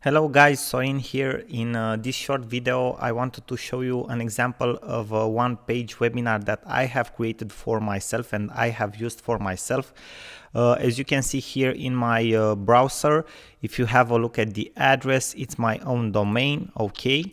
Hello guys, so in here in this short video I wanted to show you an example of a one-page webinar that I have created for myself and I have used for myself. As you can see here in my browser, if you have a look at the address, it's my own domain, okay,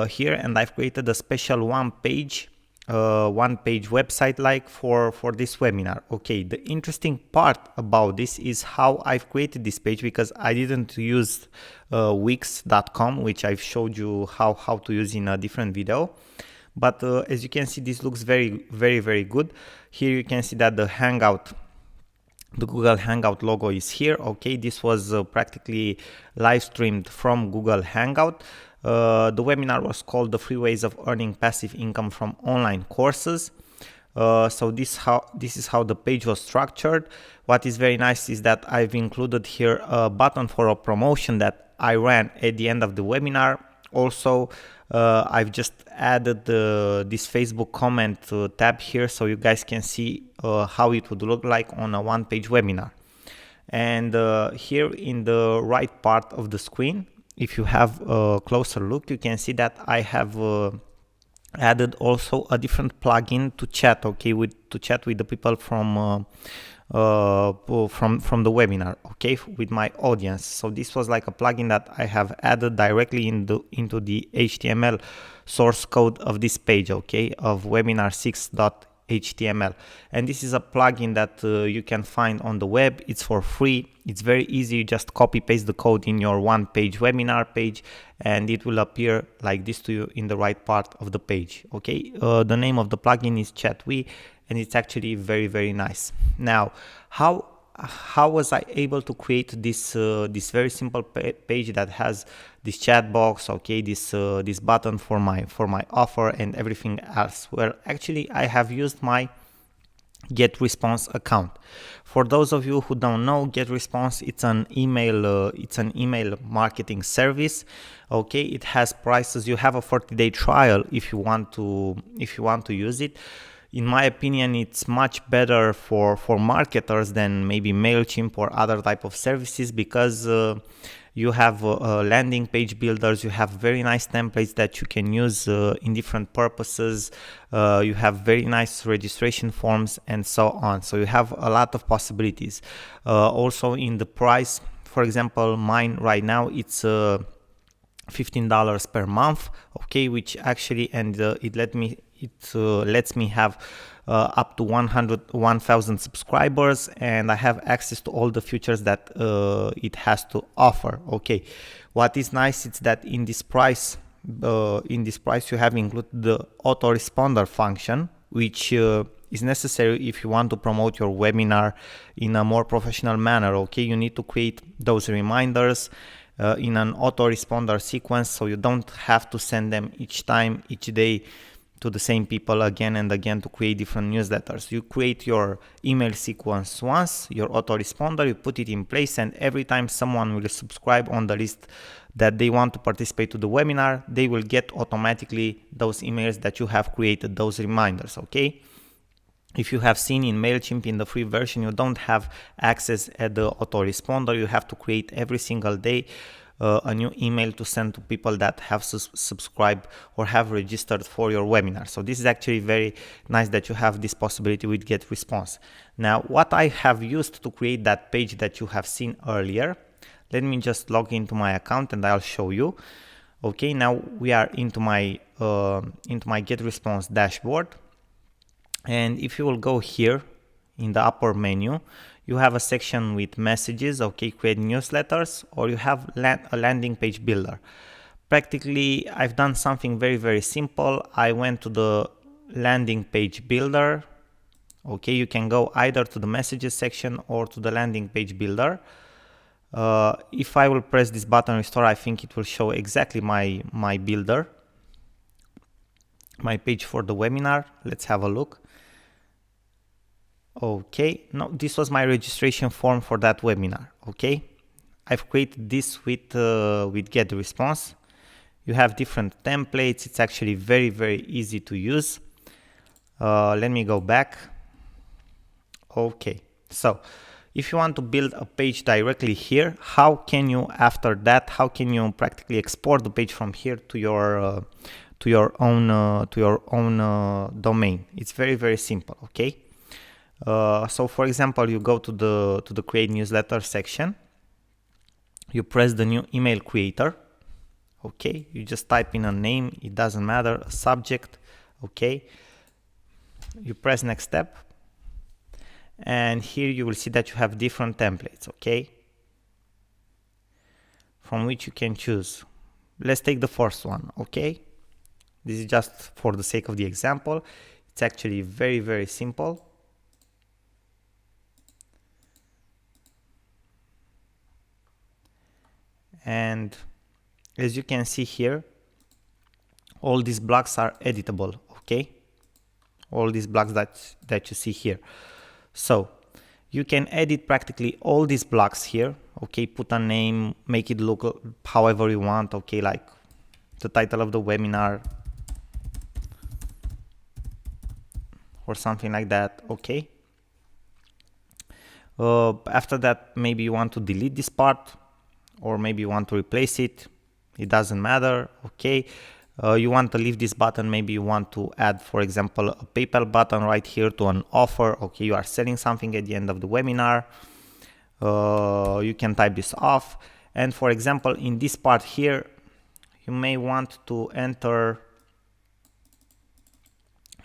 here, and I've created a special one-page website like for this webinar. Okay, the interesting part about this is how I've created this page, because I didn't use wix.com, which I've showed you how to use in a different video. But as you can see, this looks very good. Here you can see that the Google Hangout logo is here. Okay, this was practically live streamed from Google Hangout. The webinar was called "The Free Ways of Earning Passive Income from Online Courses." So this is how the page was structured. What is very nice is that I've included here a button for a promotion that I ran at the end of the webinar. Also, I've just added this Facebook comment tab here, so you guys can see how it would look like on a one-page webinar. And here in the right part of the screen, if you have a closer look, you can see that I have added also a different plugin to chat, okay, to chat with the people from the webinar, okay, with my audience. So this was like a plugin that I have added directly into the HTML source code of this page, okay, of webinar6.html. And this is a plugin that you can find on the web. It's for free. It's very easy. You just copy paste the code in your one-page webinar page and it will appear like this to you in the right part of the page, okay. The name of the plugin is Chatwe, and it's actually very nice. Now, how was I able to create this this very simple page that has this chat box, okay, this button for my offer and everything else? Well, actually I have used my GetResponse account. For those of you who don't know, GetResponse, it's an email marketing service. Okay, it has prices. You have a 40-day trial if you want to use it. In my opinion, it's much better for marketers than maybe MailChimp or other type of services, because you have landing page builders, you have very nice templates that you can use in different purposes, you have very nice registration forms and so on. So you have a lot of possibilities. Also in the price, for example, mine right now, it's $15 per month, okay, which actually, and it lets me have up to 1,000 subscribers, and I have access to all the features that it has to offer. Okay, what is nice is that in this price you have included the autoresponder function, which is necessary if you want to promote your webinar in a more professional manner. Okay, you need to create those reminders in an autoresponder sequence, so you don't have to send them each day to the same people again and again to create different newsletters. You create your email sequence once, your autoresponder, you put it in place, and every time someone will subscribe on the list that they want to participate to the webinar, they will get automatically those emails that you have created, those reminders, okay? If you have seen in MailChimp, in the free version, you don't have access at the autoresponder. You have to create every single day a new email to send to people that have subscribed or have registered for your webinar. So this is actually very nice that you have this possibility with GetResponse. Now, what I have used to create that page that you have seen earlier, let me just log into my account and I'll show you. Okay, now we are into my GetResponse dashboard. And if you will go here in the upper menu, you have a section with messages, okay, create newsletters, or you have a landing page builder. Practically, I've done something very simple. I went to the landing page builder. Okay, you can go either to the messages section or to the landing page builder. If I will press this button restore, I think it will show exactly my builder, my page for the webinar. Let's have a look. Okay, no, this was my registration form for that webinar. Okay, I've created this with GetResponse. You have different templates. It's actually very easy to use. Let me go back. Okay, so If you want to build a page directly here, how can you, after that, how can you practically export the page from here to your own domain? It's very, very simple. Okay. So for example, you go to the create newsletter section, you press the new email creator. Okay, you just type in a name, it doesn't matter, a subject. Okay, you press next step, and here you will see that you have different templates, okay, from which you can choose. Let's take the first one. Okay, this is just for the sake of the example. It's actually very, very simple. And as you can see here, all these blocks are editable. Okay, all these blocks that you see here. So you can edit practically all these blocks here. Okay, put a name, make it look however you want. Okay, like the title of the webinar or something like that. Okay, after that, maybe you want to delete this part, or maybe you want to replace it. It doesn't matter. Okay, you want to leave this button, maybe you want to add, for example, a PayPal button right here to an offer. Okay, you are selling something at the end of the webinar. You can type this off, and for example, in this part here, you may want to enter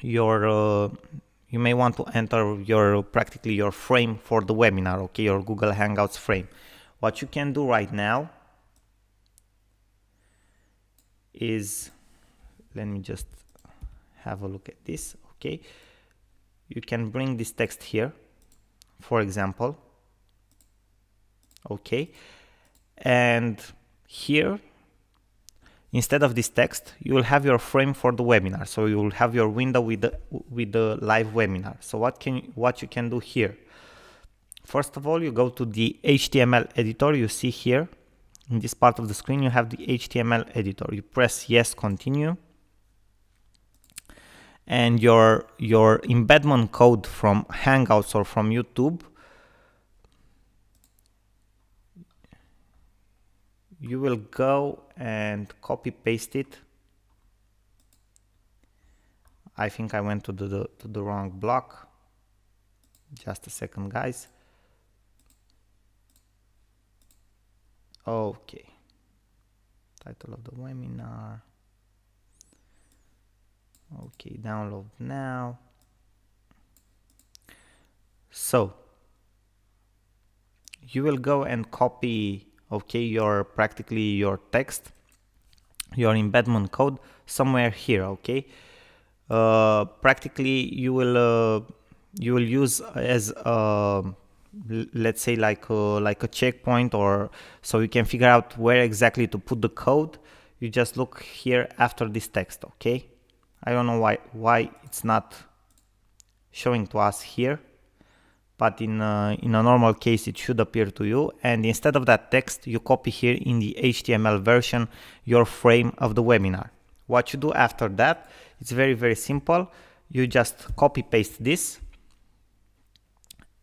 your practically your frame for the webinar. Okay, your Google Hangouts frame. What you can do right now is, let me just have a look at this. Okay, you can bring this text here, for example. Okay, and here, instead of this text, you will have your frame for the webinar. So you will have your window with the live webinar. So what you can do here? First of all, you go to the HTML editor. You see here in this part of the screen, you have the HTML editor. You press yes, continue, and your embedment code from Hangouts or from YouTube, you will go and copy paste it. I think I went to the wrong block. Just a second, guys. Okay, title of the webinar. Okay, download now. So you will go and copy, okay, your text, your embedment code somewhere here. Okay, practically you will use as let's say like a checkpoint, or so you can figure out where exactly to put the code. You just look here after this text. Okay, I don't know why it's not showing to us here, but in a normal case it should appear to you. And instead of that text, you copy here in the HTML version your frame of the webinar. What you do after that, it's very, very simple. You just copy paste this.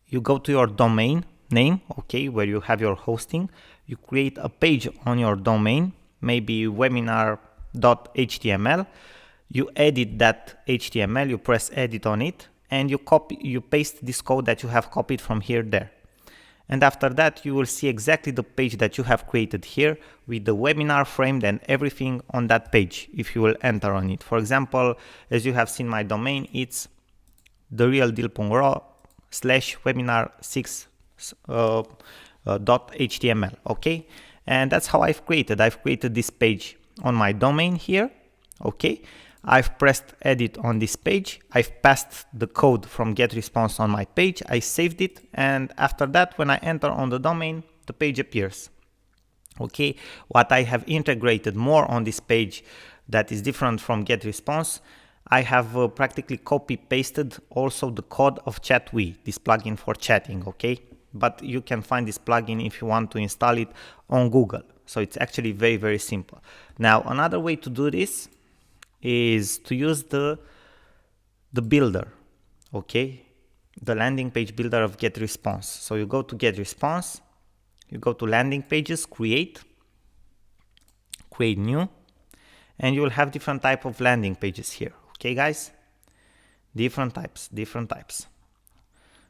You go to your domain name, okay, where you have your hosting. You create a page on your domain, maybe webinar.html. You edit that HTML, you press edit on it, and you paste this code that you have copied from here there. And after that, you will see exactly the page that you have created here with the webinar framed and everything on that page if you will enter on it. For example, as you have seen, my domain, it's therealdeal.ro/webinar6.html. Okay, and that's how I've created this page on my domain here. Okay, I've pressed edit on this page. I've passed the code from GetResponse on my page. I saved it, and after that, when I enter on the domain, the page appears. Okay, what I have integrated more on this page that is different from GetResponse, I have practically copy pasted also the code of ChatWe, this plugin for chatting. Okay, but you can find this plugin if you want to install it on Google. So it's actually very, very simple. Now, another way to do this is to use the builder. Okay, the landing page builder of GetResponse. So you go to GetResponse, you go to landing pages, create new, and you will have different type of landing pages here. Okay, guys, different types.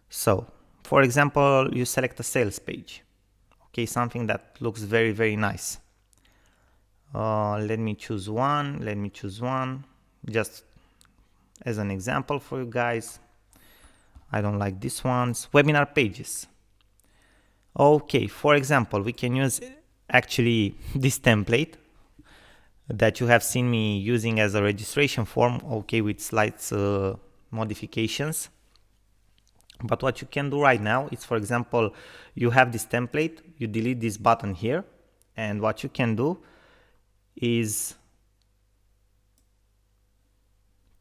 So for example, you select a sales page. Okay, something that looks very, very nice. Let me choose one just as an example for you guys. I don't like this ones. Webinar pages. Okay, for example, we can use actually this template that you have seen me using as a registration form, okay, with slight modifications. But what you can do right now is, for example, you have this template, you delete this button here, and what you can do is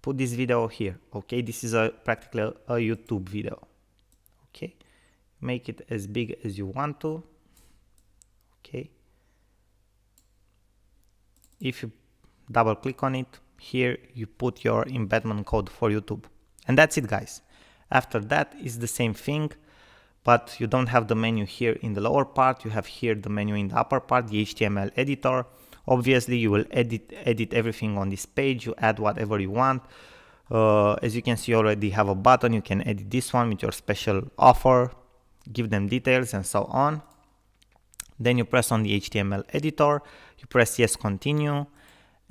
put this video here. Okay, this is practically a YouTube video. Okay, make it as big as you want to. Okay, if you double click on it here, you put your embedment code for YouTube, and that's it, guys. After that is the same thing, but you don't have the menu here in the lower part. You have here the menu in the upper part, the HTML editor. Obviously you will edit everything on this page. You add whatever you want. As you can see, you already have a button. You can edit this one with your special offer, give them details and so on. Then you press on the HTML editor, you press yes, continue,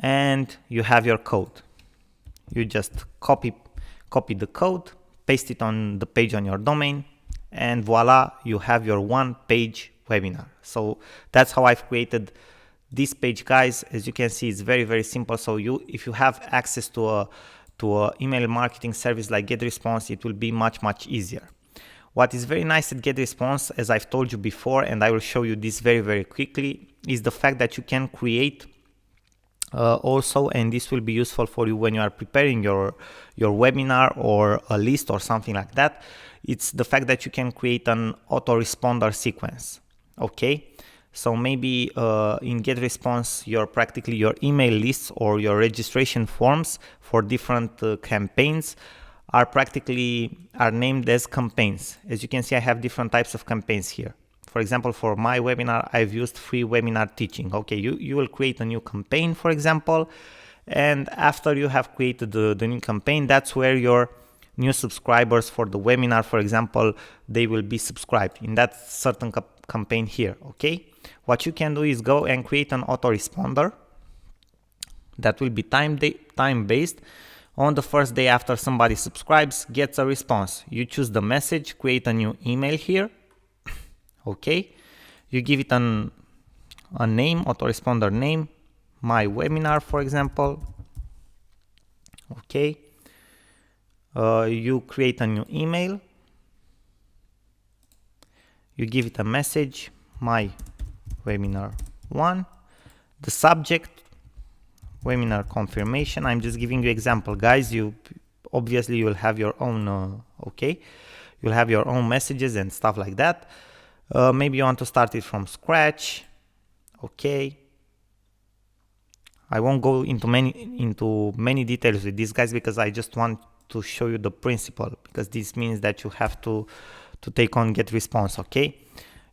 and you have your code. You just copy the code, paste it on the page on your domain, and voila, you have your one-page webinar. So that's how I've created this page, guys. As you can see, it's very, very simple. So if you have access to a email marketing service like GetResponse, it will be much, much easier. What is very nice at GetResponse, as I've told you before, and I will show you this very, very quickly, is the fact that you can create also, and this will be useful for you when you are preparing your webinar or a list or something like that. It's the fact that you can create an autoresponder sequence. Okay, so maybe in GetResponse, your email lists or your registration forms for different campaigns are named as campaigns. As you can see, I have different types of campaigns here. For example, for my webinar, I've used free webinar teaching. Okay, you will create a new campaign, for example, and after you have created the new campaign, that's where your new subscribers for the webinar, for example, they will be subscribed in that certain campaign here. Okay, what you can do is go and create an autoresponder that will be time-based. On the first day after somebody subscribes, gets a response. You choose the message, create a new email here. Okay, you give it a name, autoresponder name, my webinar, for example. Okay, you create a new email, you give it a message, my webinar 1, the subject, webinar confirmation. I'm just giving you example, guys. Obviously you will have your own okay, you'll have your own messages and stuff like that. Maybe you want to start it from scratch. Okay, I won't go into many details with these guys because I just want to show you the principle, because this means that you have to take on GetResponse. Okay,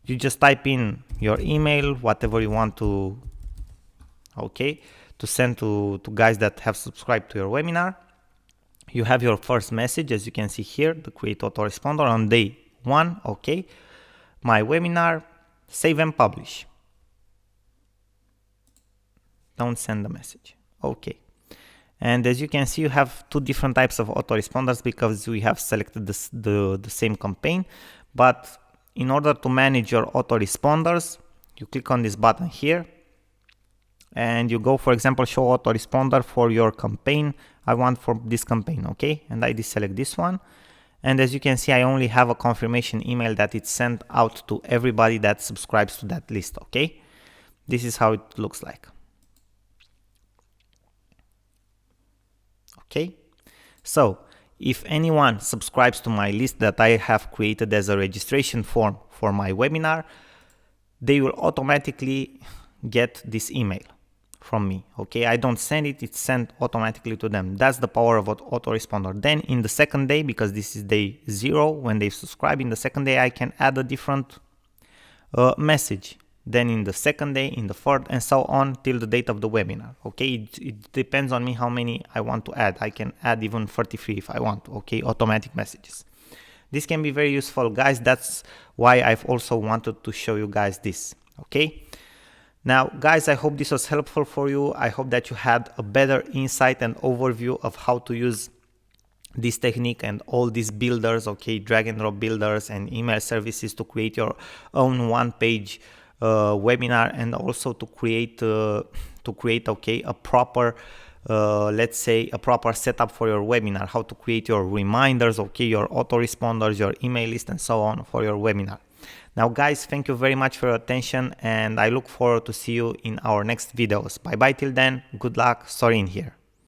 you just type in your email, whatever you want to send to guys that have subscribed to your webinar. You have your first message, as you can see here, the create autoresponder on day 1. Okay, my webinar, save and publish. Don't send the message. Okay, and as you can see, you have two different types of autoresponders because we have selected the same campaign. But in order to manage your autoresponders, you click on this button here and you go, for example, show autoresponder for your campaign. I want for this campaign. Okay, and I deselect this one. And as you can see, I only have a confirmation email that it's sent out to everybody that subscribes to that list. Okay, this is how it looks like. Okay, so if anyone subscribes to my list that I have created as a registration form for my webinar, they will automatically get this email. from me. Okay, I don't send it, it's sent automatically to them. That's the power of autoresponder. Then in the second day, because this is day 0 when they subscribe, in the second day I can add a different message. Then in the second day, in the third, and so on till the date of the webinar. Okay, it depends on me how many I want to add. I can add even 33 if I want. Okay, automatic messages. This can be very useful, guys. That's why I've also wanted to show you guys this. Okay, now guys, I hope this was helpful for you. I hope that you had a better insight and overview of how to use this technique and all these builders, okay, drag and drop builders and email services to create your own one-page webinar, and also to create okay, a proper let's say a proper setup for your webinar, how to create your reminders, okay, your autoresponders, your email list, and so on for your webinar. Now guys, thank you very much for your attention, and I look forward to see you in our next videos. Bye bye till then, good luck, Sorin here.